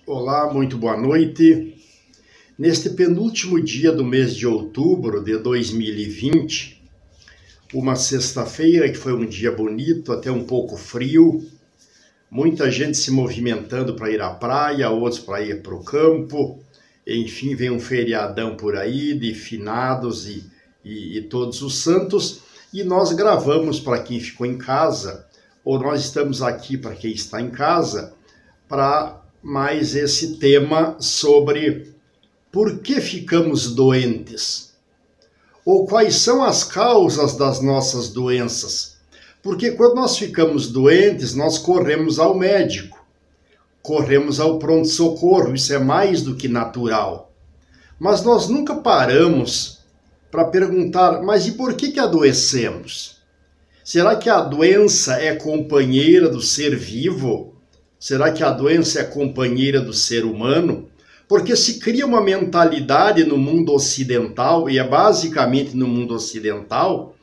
Olá, muito boa noite. Neste penúltimo dia do mês de outubro de 2020, uma sexta-feira que foi um dia bonito, até um pouco frio, muita gente se movimentando para ir à praia, outros para ir para o campo, enfim, vem um feriadão por aí de finados e todos os santos, e nós gravamos para quem ficou em casa, ou nós estamos aqui para quem está em casa, para mais esse tema sobre por que ficamos doentes, ou quais são as causas das nossas doenças. Porque quando nós ficamos doentes, nós corremos ao médico, corremos ao pronto-socorro, isso é mais do que natural. Mas nós nunca paramos para perguntar, mas e por que adoecemos? Será que a doença é companheira do ser vivo? Será que a doença é companheira do ser humano? Porque se cria uma mentalidade no mundo ocidental, e é basicamente no mundo ocidental,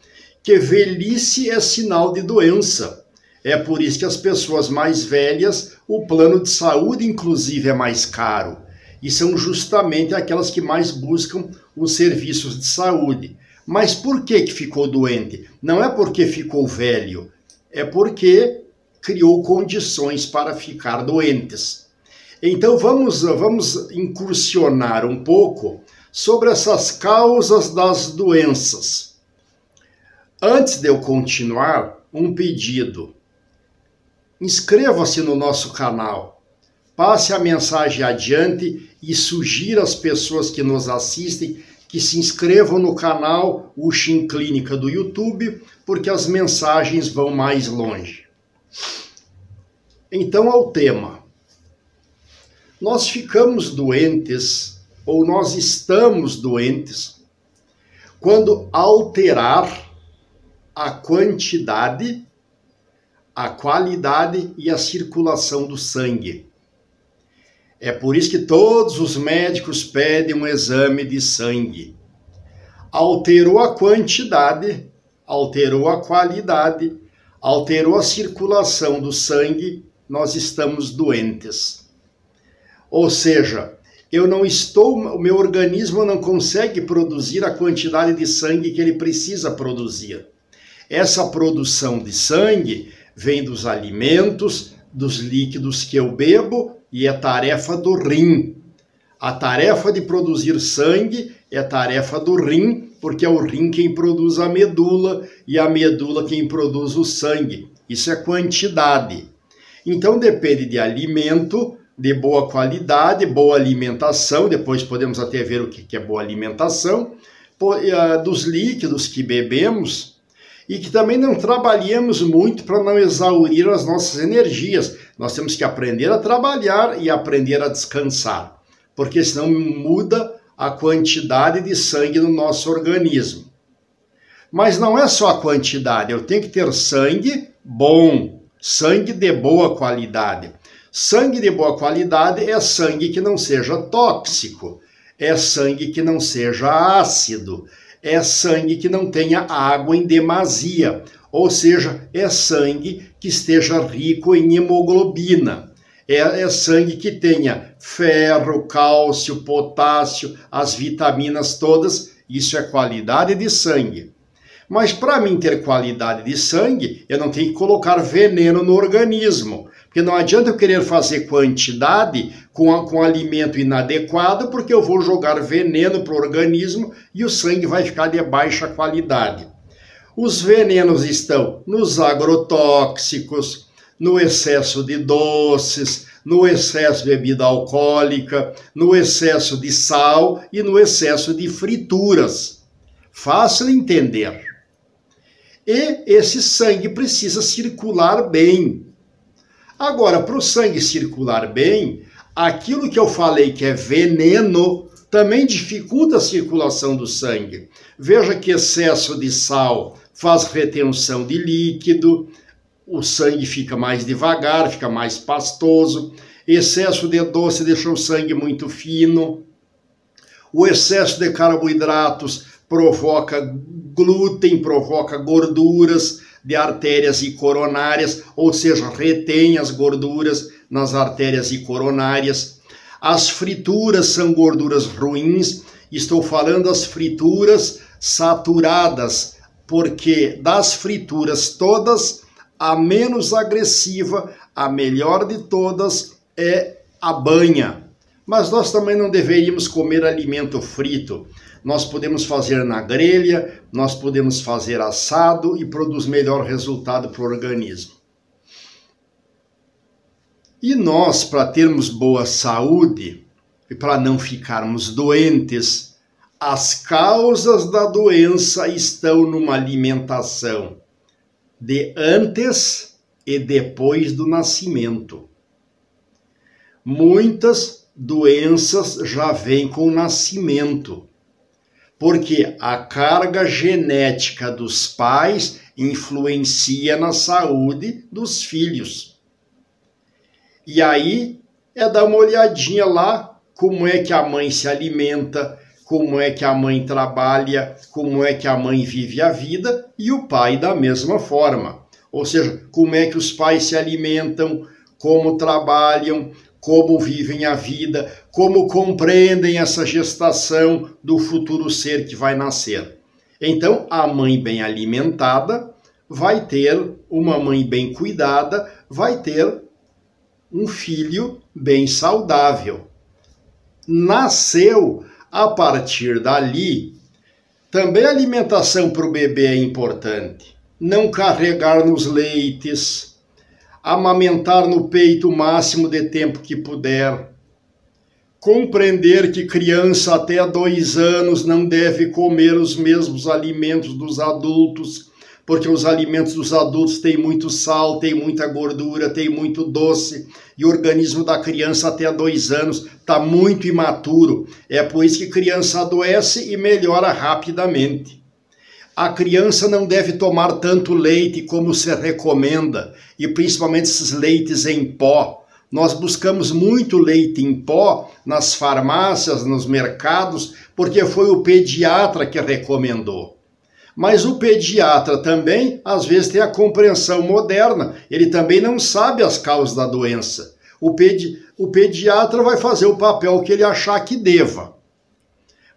que velhice é sinal de doença. É por isso que as pessoas mais velhas, o plano de saúde inclusive é mais caro. E são justamente aquelas que mais buscam os serviços de saúde. Mas por que ficou doente? Não é porque ficou velho, é porque criou condições para ficar doentes. Então vamos incursionar um pouco sobre essas causas das doenças. Antes de eu continuar, um pedido. Inscreva-se no nosso canal, passe a mensagem adiante e sugira às pessoas que nos assistem que se inscrevam no canal Uxim Clínica do YouTube, porque as mensagens vão mais longe. Então, ao tema. Nós ficamos doentes, ou nós estamos doentes, quando alterar a quantidade, a qualidade e a circulação do sangue. É por isso que todos os médicos pedem um exame de sangue. Alterou a quantidade, alterou a qualidade, alterou a circulação do sangue, nós estamos doentes. Ou seja, o meu organismo não consegue produzir a quantidade de sangue que ele precisa produzir. Essa produção de sangue vem dos alimentos, dos líquidos que eu bebo e é tarefa do rim. A tarefa de produzir sangue é tarefa do rim, porque é o rim quem produz a medula e a medula quem produz o sangue. Isso é quantidade. Então depende de alimento, de boa qualidade, boa alimentação, depois podemos até ver o que é boa alimentação, dos líquidos que bebemos e que também não trabalhemos muito para não exaurir as nossas energias. Nós temos que aprender a trabalhar e aprender a descansar, porque senão muda a quantidade de sangue no nosso organismo. Mas não é só a quantidade, eu tenho que ter sangue bom, sangue de boa qualidade. Sangue de boa qualidade é sangue que não seja tóxico, é sangue que não seja ácido, é sangue que não tenha água em demasia, ou seja, é sangue que esteja rico em hemoglobina, é sangue que tenha ferro, cálcio, potássio, as vitaminas todas, isso é qualidade de sangue. Mas para mim ter qualidade de sangue, eu não tenho que colocar veneno no organismo. Porque não adianta eu querer fazer quantidade com alimento inadequado, porque eu vou jogar veneno para o organismo e o sangue vai ficar de baixa qualidade. Os venenos estão nos agrotóxicos, no excesso de doces, no excesso de bebida alcoólica, no excesso de sal e no excesso de frituras. Fácil entender. E esse sangue precisa circular bem. Agora, para o sangue circular bem, aquilo que eu falei que é veneno também dificulta a circulação do sangue. Veja que excesso de sal faz retenção de líquido, o sangue fica mais devagar, fica mais pastoso. Excesso de doce deixa o sangue muito fino. O excesso de carboidratos provoca glúten, provoca gorduras de artérias e coronárias, ou seja, retém as gorduras nas artérias e coronárias. As frituras são gorduras ruins, estou falando das frituras saturadas, porque das frituras todas, a menos agressiva, a melhor de todas é a banha. Mas nós também não deveríamos comer alimento frito. Nós podemos fazer na grelha, nós podemos fazer assado e produz melhor resultado para o organismo. E nós, para termos boa saúde e para não ficarmos doentes, as causas da doença estão numa alimentação de antes e depois do nascimento. Muitas doenças já vêm com o nascimento, porque a carga genética dos pais influencia na saúde dos filhos. E aí é dar uma olhadinha lá como é que a mãe se alimenta, como é que a mãe trabalha, como é que a mãe vive a vida, e o pai da mesma forma. Ou seja, como é que os pais se alimentam, como trabalham, como vivem a vida, como compreendem essa gestação do futuro ser que vai nascer. Então, a mãe bem alimentada vai ter uma mãe bem cuidada, vai ter um filho bem saudável. Nasceu, a partir dali, também a alimentação para o bebê é importante. Não carregar nos leites, amamentar no peito o máximo de tempo que puder, compreender que criança até 2 anos não deve comer os mesmos alimentos dos adultos, porque os alimentos dos adultos têm muito sal, têm muita gordura, têm muito doce, e o organismo da criança até 2 anos está muito imaturo. É por isso que criança adoece e melhora rapidamente. A criança não deve tomar tanto leite como se recomenda, e principalmente esses leites em pó. Nós buscamos muito leite em pó nas farmácias, nos mercados, porque foi o pediatra que recomendou. Mas o pediatra também, às vezes, tem a compreensão moderna. Ele também não sabe as causas da doença. O pediatra vai fazer o papel que ele achar que deva.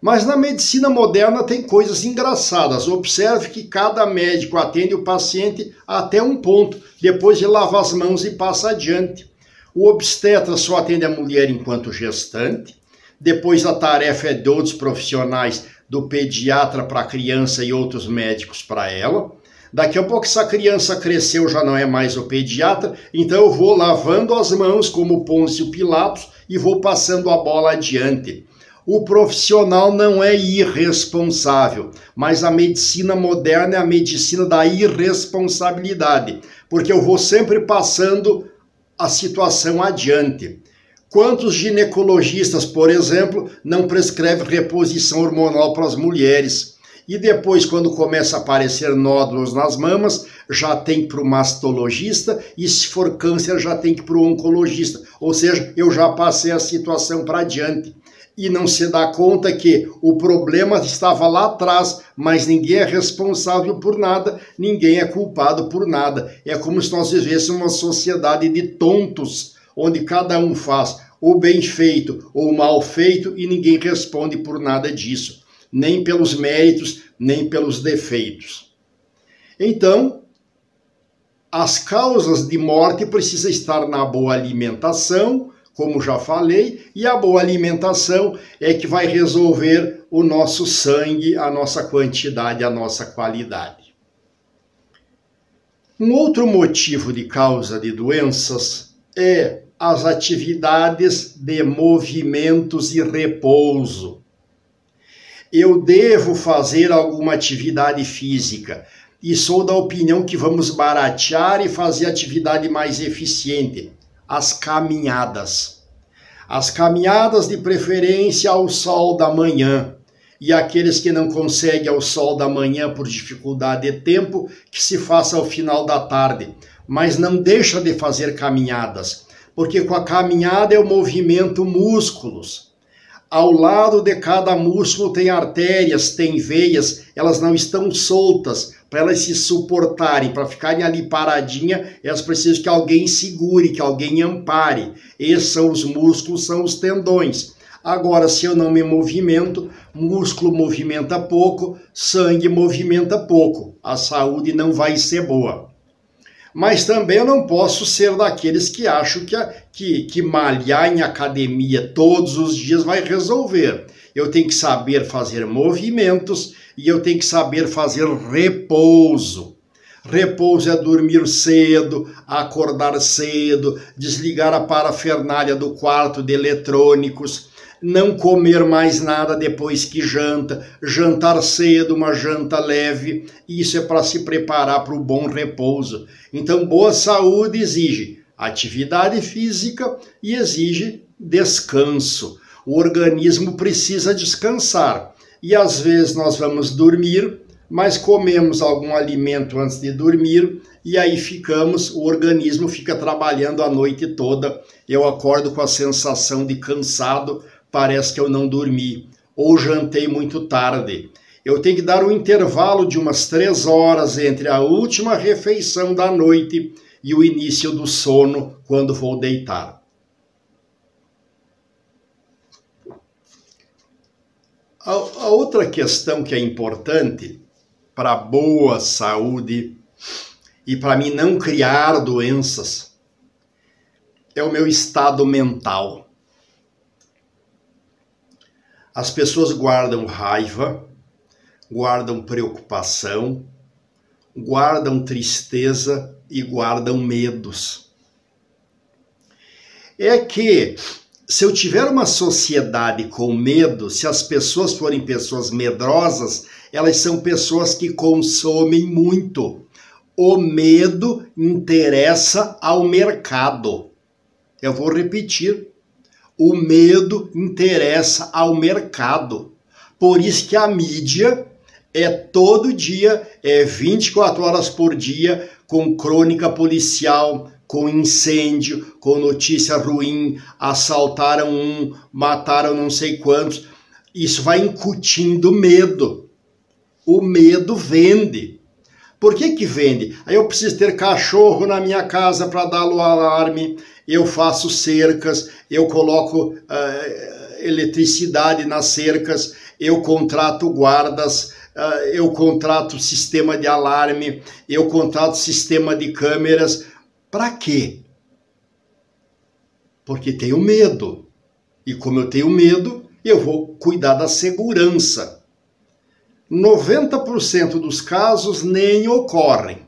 Mas na medicina moderna tem coisas engraçadas. Observe que cada médico atende o paciente até um ponto. Depois ele lava as mãos e passa adiante. O obstetra só atende a mulher enquanto gestante. Depois a tarefa é de outros profissionais, do pediatra para a criança e outros médicos para ela. Daqui a pouco essa criança cresceu, já não é mais o pediatra, então eu vou lavando as mãos como Pôncio Pilatos e vou passando a bola adiante. O profissional não é irresponsável, mas a medicina moderna é a medicina da irresponsabilidade, porque eu vou sempre passando a situação adiante. Quantos ginecologistas, por exemplo, não prescrevem reposição hormonal para as mulheres? E depois, quando começa a aparecer nódulos nas mamas, já tem para o mastologista, e se for câncer, já tem que ir para o oncologista. Ou seja, eu já passei a situação para adiante. E não se dá conta que o problema estava lá atrás, mas ninguém é responsável por nada, ninguém é culpado por nada. É como se nós vivêssemos uma sociedade de tontos, onde cada um faz o bem feito ou o mal feito e ninguém responde por nada disso, nem pelos méritos, nem pelos defeitos. Então, as causas de morte precisam estar na boa alimentação, como já falei, e a boa alimentação é que vai resolver o nosso sangue, a nossa quantidade, a nossa qualidade. Um outro motivo de causa de doenças é as atividades de movimentos e repouso. Eu devo fazer alguma atividade física e sou da opinião que vamos baratear e fazer atividade mais eficiente. As caminhadas. As caminhadas de preferência ao sol da manhã. E aqueles que não conseguem ao sol da manhã por dificuldade de tempo, que se faça ao final da tarde. Mas não deixa de fazer caminhadas, porque com a caminhada eu movimento músculos. Ao lado de cada músculo tem artérias, tem veias, elas não estão soltas, para elas se suportarem, para ficarem ali paradinha, elas precisam que alguém segure, que alguém ampare. Esses são os músculos, são os tendões. Agora, se eu não me movimento, músculo movimenta pouco, sangue movimenta pouco. A saúde não vai ser boa. Mas também eu não posso ser daqueles que acham que malhar em academia todos os dias vai resolver. Eu tenho que saber fazer movimentos e eu tenho que saber fazer repouso. Repouso é dormir cedo, acordar cedo, desligar a parafernália do quarto de eletrônicos, não comer mais nada depois que janta, jantar cedo, uma janta leve, isso é para se preparar para o bom repouso. Então, boa saúde exige atividade física e exige descanso. O organismo precisa descansar e às vezes nós vamos dormir, mas comemos algum alimento antes de dormir e aí o organismo fica trabalhando a noite toda. Eu acordo com a sensação de cansado, parece que eu não dormi, ou jantei muito tarde. Eu tenho que dar um intervalo de umas 3 horas entre a última refeição da noite e o início do sono, quando vou deitar. A outra questão que é importante para a boa saúde e para mim não criar doenças é o meu estado mental. As pessoas guardam raiva, guardam preocupação, guardam tristeza e guardam medos. É que se eu tiver uma sociedade com medo, se as pessoas forem pessoas medrosas, elas são pessoas que consomem muito. O medo interessa ao mercado. Eu vou repetir. O medo interessa ao mercado. Por isso que a mídia é todo dia, é 24 horas por dia, com crônica policial, com incêndio, com notícia ruim, assaltaram mataram não sei quantos. Isso vai incutindo medo. O medo vende. Por que vende? Aí eu preciso ter cachorro na minha casa para dar o alarme, eu faço cercas, eu coloco eletricidade nas cercas, eu contrato guardas, eu contrato sistema de alarme, eu contrato sistema de câmeras. Para quê? Porque tenho medo. E como eu tenho medo, eu vou cuidar da segurança. 90% dos casos nem ocorrem.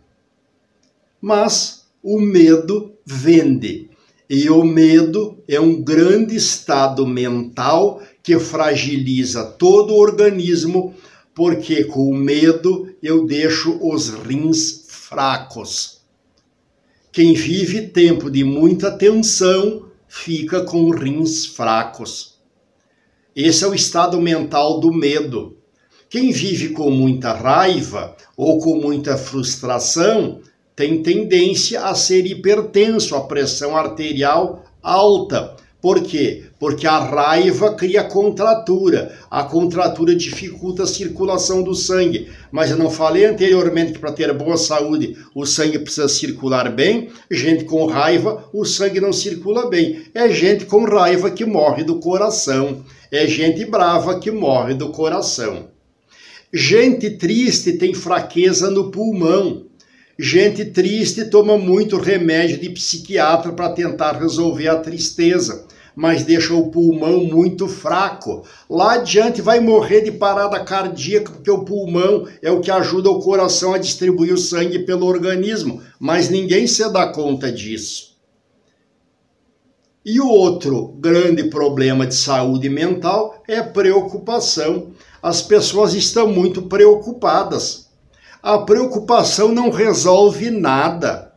Mas o medo vende. E o medo é um grande estado mental que fragiliza todo o organismo, porque com o medo eu deixo os rins fracos. Quem vive tempo de muita tensão fica com rins fracos. Esse é o estado mental do medo. Quem vive com muita raiva ou com muita frustração tem tendência a ser hipertenso, a pressão arterial alta. Por quê? Porque a raiva cria contratura. A contratura dificulta a circulação do sangue. Mas eu não falei anteriormente que para ter boa saúde o sangue precisa circular bem? Gente com raiva, o sangue não circula bem. É gente com raiva que morre do coração. É gente brava que morre do coração. Gente triste tem fraqueza no pulmão. Gente triste toma muito remédio de psiquiatra para tentar resolver a tristeza, mas deixa o pulmão muito fraco. Lá adiante vai morrer de parada cardíaca, porque o pulmão é o que ajuda o coração a distribuir o sangue pelo organismo, mas ninguém se dá conta disso. E o outro grande problema de saúde mental é preocupação. As pessoas estão muito preocupadas. A preocupação não resolve nada.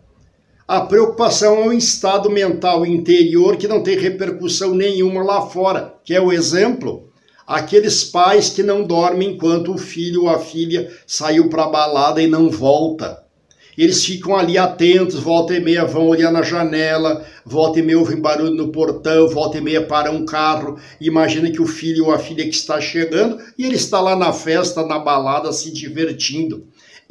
A preocupação é um estado mental interior que não tem repercussão nenhuma lá fora, que é o exemplo. Aqueles pais que não dormem enquanto o filho ou a filha saiu para a balada e não volta. Eles ficam ali atentos, volta e meia vão olhar na janela, volta e meia ouvem barulho no portão, volta e meia para um carro, imagina que o filho ou a filha que está chegando e ele está lá na festa, na balada, se divertindo.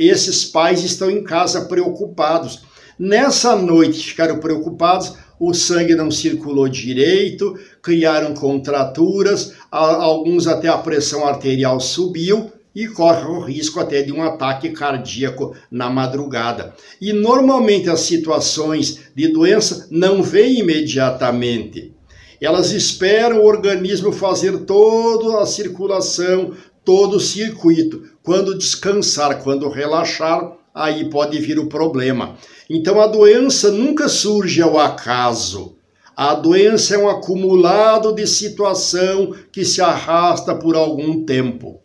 esses pais estão em casa preocupados. Nessa noite ficaram preocupados, o sangue não circulou direito, criaram contraturas, alguns até a pressão arterial subiu e corre o risco até de um ataque cardíaco na madrugada. E normalmente as situações de doença não vêm imediatamente. Elas esperam o organismo fazer toda a circulação, todo o circuito. Quando descansar, quando relaxar, aí pode vir o problema. Então a doença nunca surge ao acaso. A doença é um acumulado de situação que se arrasta por algum tempo.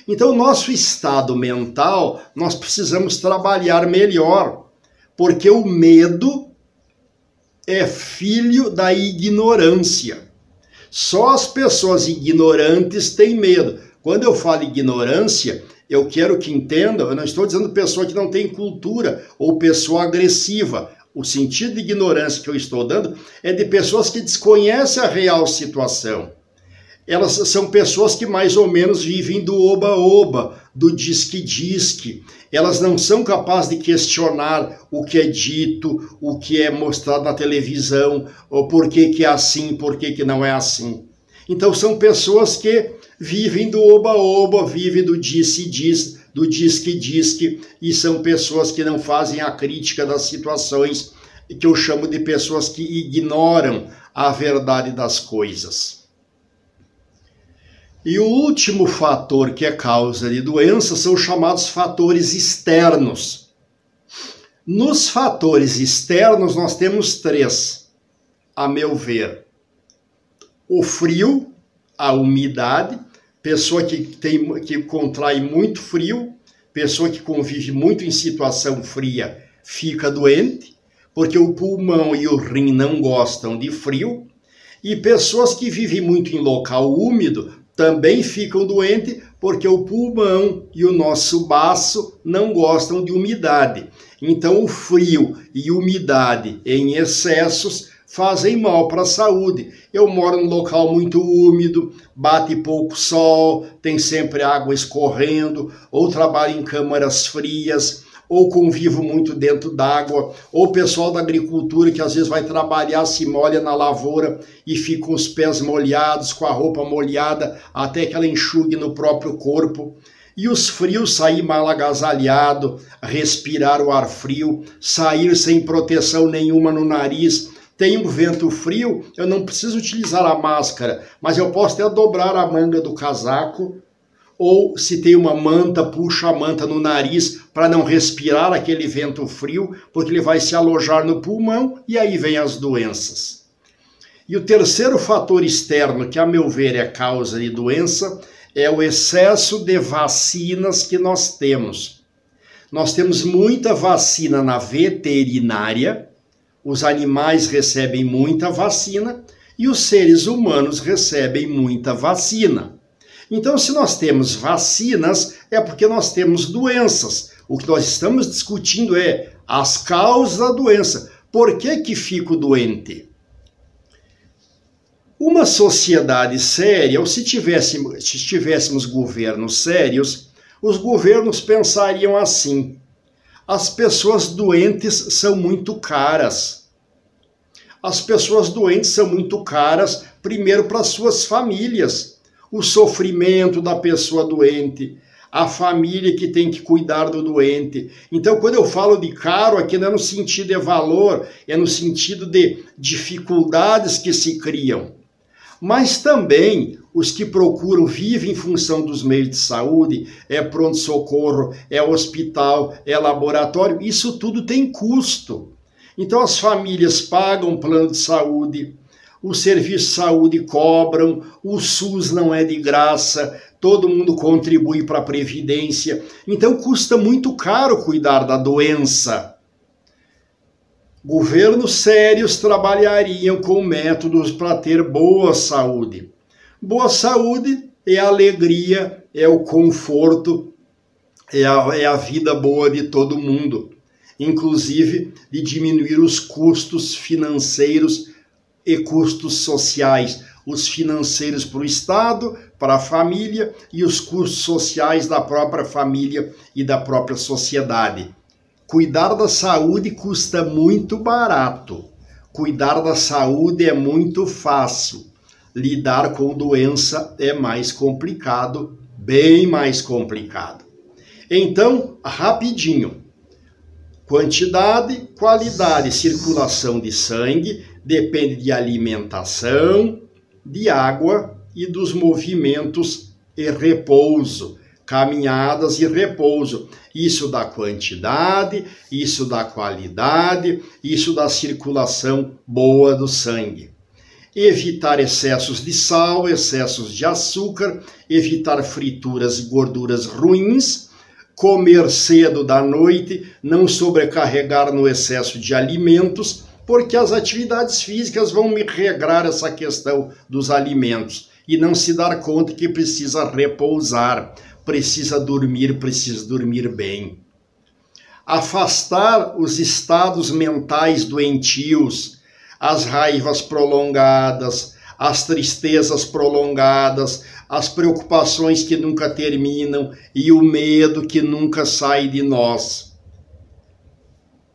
Então nosso estado mental, nós precisamos trabalhar melhor, porque o medo é filho da ignorância. Só as pessoas ignorantes têm medo. Quando eu falo ignorância, eu quero que entendam, eu não estou dizendo pessoa que não tem cultura ou pessoa agressiva. O sentido de ignorância que eu estou dando é de pessoas que desconhecem a real situação. Elas são pessoas que mais ou menos vivem do oba-oba, do disque-disque. Elas não são capazes de questionar o que é dito, o que é mostrado na televisão, ou por que é assim, por que não é assim. Então são pessoas que vivem do oba-oba, vivem do disse-disse, do disque-disque, e são pessoas que não fazem a crítica das situações, que eu chamo de pessoas que ignoram a verdade das coisas. E o último fator que é causa de doença são os chamados fatores externos. Nos fatores externos nós temos três, a meu ver. O frio, a umidade, pessoa que contrai muito frio, pessoa que convive muito em situação fria fica doente, porque o pulmão e o rim não gostam de frio, e pessoas que vivem muito em local úmido também ficam doentes, porque o pulmão e o nosso baço não gostam de umidade. Então o frio e umidade em excessos fazem mal para a saúde. Eu moro num local muito úmido, bate pouco sol, tem sempre água escorrendo, ou trabalho em câmaras frias, ou convivo muito dentro d'água, ou o pessoal da agricultura que às vezes vai trabalhar, se molha na lavoura e fica com os pés molhados, com a roupa molhada, até que ela enxugue no próprio corpo. E os frios, sair mal agasalhado, respirar o ar frio, sair sem proteção nenhuma no nariz. Tem um vento frio, eu não preciso utilizar a máscara, mas eu posso até dobrar a manga do casaco, ou se tem uma manta, puxa a manta no nariz para não respirar aquele vento frio, porque ele vai se alojar no pulmão e aí vem as doenças. E o terceiro fator externo, que a meu ver é causa de doença, é o excesso de vacinas que nós temos. Nós temos muita vacina na veterinária, os animais recebem muita vacina e os seres humanos recebem muita vacina. Então, se nós temos vacinas, é porque nós temos doenças. O que nós estamos discutindo é as causas da doença. Por que fico doente? Uma sociedade séria, ou se tivéssemos governos sérios, os governos pensariam assim: as pessoas doentes são muito caras. As pessoas doentes são muito caras, primeiro para suas famílias. O sofrimento da pessoa doente, a família que tem que cuidar do doente. Então, quando eu falo de caro, aqui não é no sentido de valor, é no sentido de dificuldades que se criam. Mas também os que procuram, vivem em função dos meios de saúde, é pronto-socorro, é hospital, é laboratório, isso tudo tem custo. Então as famílias pagam plano de saúde, o serviço de saúde cobram, o SUS não é de graça, todo mundo contribui para a Previdência. Então custa muito caro cuidar da doença. Governos sérios trabalhariam com métodos para ter boa saúde. Boa saúde é a alegria, é o conforto, é a vida boa de todo mundo. Inclusive de diminuir os custos financeiros e custos sociais. os financeiros para o Estado, para a família e os custos sociais da própria família e da própria sociedade. Cuidar da saúde custa muito barato. Cuidar da saúde é muito fácil. Lidar com doença é mais complicado, bem mais complicado. Então, rapidinho. Quantidade, qualidade, circulação de sangue depende de alimentação, de água e dos movimentos e repouso, caminhadas e repouso. Isso dá quantidade, isso dá qualidade, isso dá circulação boa do sangue. Evitar excessos de sal, excessos de açúcar, evitar frituras e gorduras ruins, comer cedo da noite, não sobrecarregar no excesso de alimentos, porque as atividades físicas vão me regrar essa questão dos alimentos e não se dar conta que precisa repousar, precisa dormir bem. Afastar os estados mentais doentios, as raivas prolongadas, as tristezas prolongadas, as preocupações que nunca terminam e o medo que nunca sai de nós.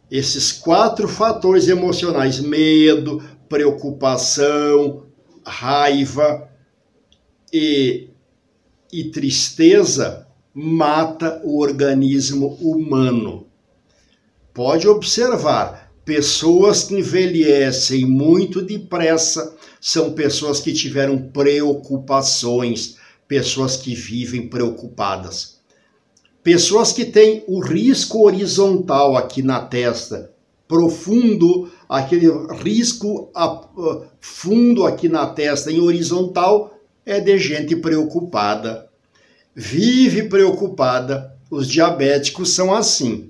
Esses 4 fatores emocionais, medo, preocupação, raiva e tristeza, mata o organismo humano. Pode observar, pessoas que envelhecem muito depressa são pessoas que tiveram preocupações, pessoas que vivem preocupadas. Pessoas que têm o risco horizontal aqui na testa, profundo, aquele risco fundo aqui na testa em horizontal, é de gente preocupada. Vive preocupada. Os diabéticos são assim.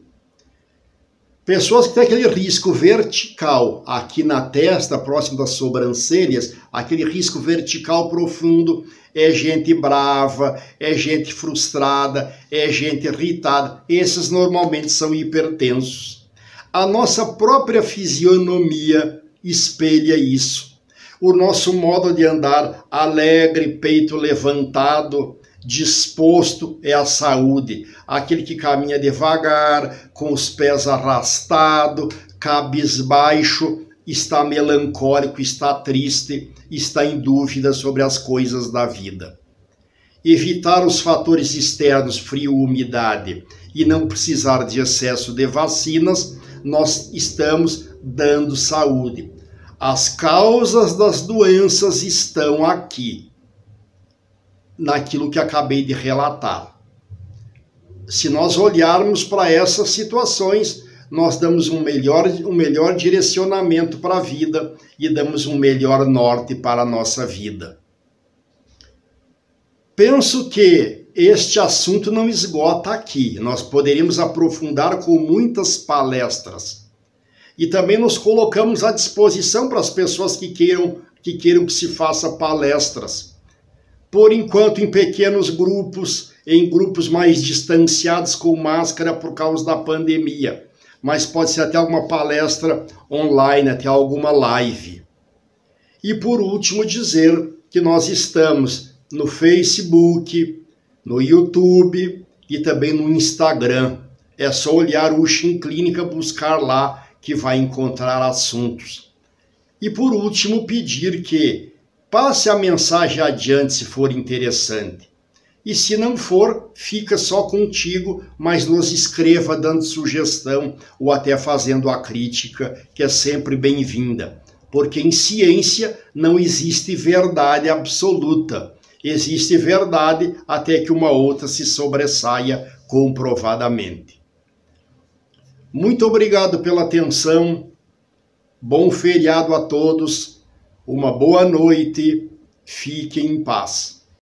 Pessoas que têm aquele risco vertical aqui na testa, próximo das sobrancelhas, aquele risco vertical profundo, é gente brava, é gente frustrada, é gente irritada. Esses normalmente são hipertensos. A nossa própria fisionomia espelha isso. O nosso modo de andar alegre, peito levantado, disposto é a saúde. Aquele que caminha devagar, com os pés arrastados, cabisbaixo, está melancólico, está triste, está em dúvida sobre as coisas da vida. Evitar os fatores externos, frio, umidade, e não precisar de excesso de vacinas, nós estamos dando saúde. As causas das doenças estão aqui, naquilo que acabei de relatar. Se nós olharmos para essas situações, nós damos um melhor direcionamento para a vida e damos um melhor norte para a nossa vida. Penso que este assunto não esgota aqui. Nós poderíamos aprofundar com muitas palestras. E também nos colocamos à disposição para as pessoas que queiram que se faça palestras. Por enquanto, em pequenos grupos, em grupos mais distanciados com máscara por causa da pandemia. Mas pode ser até alguma palestra online, até alguma live. E por último dizer que nós estamos no Facebook, no YouTube e também no Instagram. É só olhar o Uxim Clínica, buscar lá que vai encontrar assuntos. E por último pedir que passe a mensagem adiante se for interessante. E se não for, fica só contigo, mas nos escreva dando sugestão ou até fazendo a crítica, que é sempre bem-vinda. Porque em ciência não existe verdade absoluta. Existe verdade até que uma outra se sobressaia comprovadamente. Muito obrigado pela atenção. Bom feriado a todos. Uma boa noite. Fiquem em paz.